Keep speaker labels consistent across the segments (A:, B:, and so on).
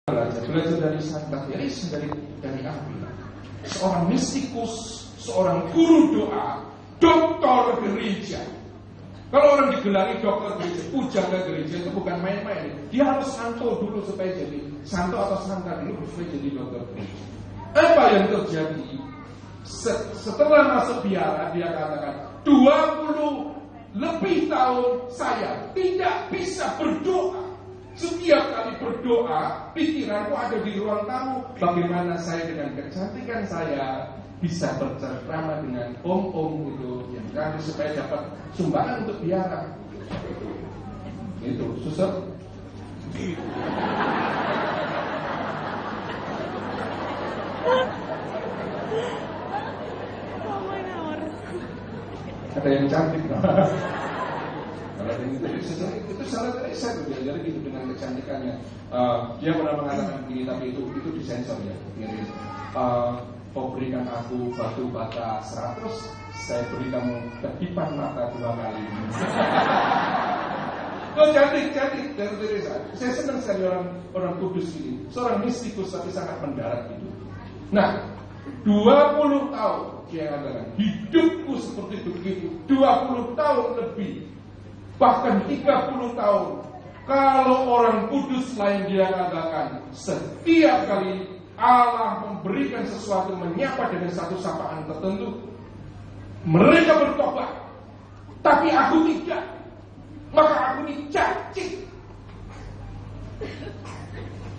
A: Belajar dari Santa Teresa, dari Avila, seorang mistikus, seorang guru doa, dokter gereja. Kalau orang digelari dokter gereja, pujangga gereja, itu bukan main-main. Dia harus santo dulu supaya jadi santo atau santa dulu supaya jadi dokter gereja. Apa yang terjadi? Setelah masuk biara, dia katakan 20 lebih tahun saya tidak bisa berdoa. Setiap kali berdoa, pikiranku ada di ruang tamu. Bagaimana saya dengan kecantikan saya bisa bercengkrama dengan om-om itu yang tadi supaya dapat sumbangan untuk biara. Itu susah. Ada yang cantik. Kalau itu salah Teresa tuh, jadi gitu dengan kecantikannya. Dia pernah mengatakan begini, tapi itu disensor ya. Kau berikan aku batu bata 100, saya beri kamu kedipan mata 2 kali. Oh cantik dari Teresa. Saya senang sekali orang kudus ini, seorang mistikus tapi sangat mendarat gitu. Nah, 20 tahun dia katakan hidupku seperti begitu, 20 tahun lebih. Bahkan 30 tahun. Kalau orang kudus lain dia katakan, setiap kali Allah memberikan sesuatu, menyapa dengan satu sapaan tertentu, mereka bertobat. Tapi aku tidak. Maka aku ini caci.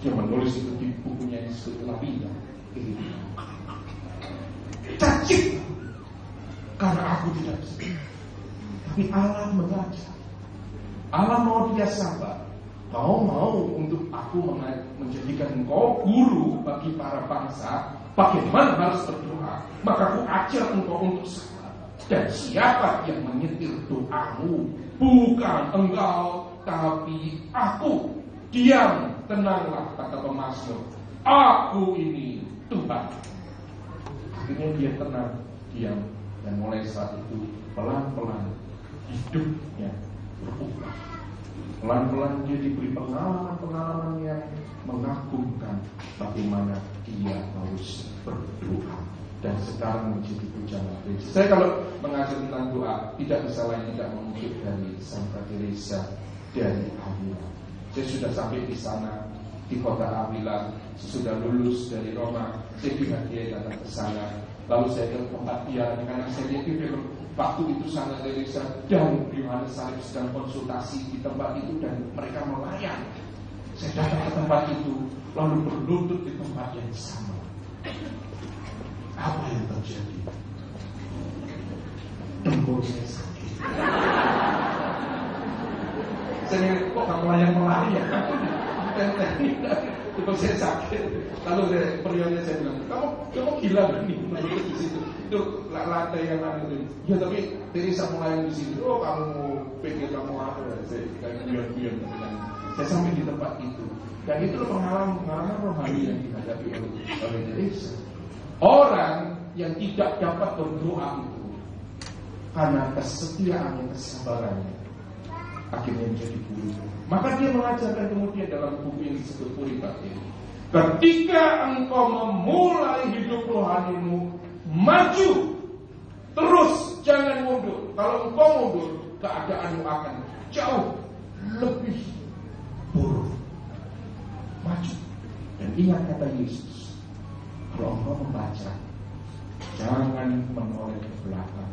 A: Dia menulis itu di bukunya yang disebut Labila. Caci. Karena aku tidak bisa. Tapi Allah mengajar. Allah mau dia sabar. Kau mau untuk aku menjadikan engkau guru bagi para bangsa, bagaimana harus berdoa, maka aku ajar engkau untuk sabar. Dan siapa yang menyetir doamu? Bukan engkau, tapi aku. Diam, tenanglah, kata pemazmur. Aku ini Tuhan. Akhirnya dia tenang, diam. Dan mulai saat itu pelan-pelan hidupnya berubah. Pelan-pelan dia diberi pengalaman-pengalaman yang mengagumkan bagaimana dia harus berdoa. Dan sekarang menjadi pujangga gereja. Saya kalau mengajar tentang doa, tidak bisa lain tidak mengutip dari Santa Teresa dari Avila. Saya sudah sampai di sana, di kota Avila. Sesudah lulus dari Roma, saya lihat dia datang ke sana. Lalu saya ke tempat dia, karena saya lihat dia waktu itu Santa Teresa dan Yohanes Salib sedang konsultasi di tempat itu dan mereka melayang. Saya datang ke tempat itu, lalu berlutut di tempat yang sama. Apa yang terjadi? Dengkul saya sakit. Saya lihat kok gak melayang ya? Dengkul saya sakit. Lalu periode saya bilang, kamu gila nih menurut di situ. Itu lantai yang mana itu? Ya tapi Teresa mulai di sini. Oh kamu pikir kamu apa? Saya guyon-guyon. Saya sampai di tempat itu. Dan itu pengalaman rohani yang dihadapi oleh Teresa. Orang yang tidak dapat berdoa itu karena kesetiaan dan kesabarannya akhirnya menjadi guru. Maka dia mengajarkan kemudian dalam buku yang disebut Puritat ini. Ketika engkau memulai hidup rohanimu, maju terus, jangan mundur. Kalau engkau mundur, keadaanmu akan jauh lebih buruk. Maju. Dan ingat kata Yesus, kalau engkau membaca, jangan menoleh ke belakang.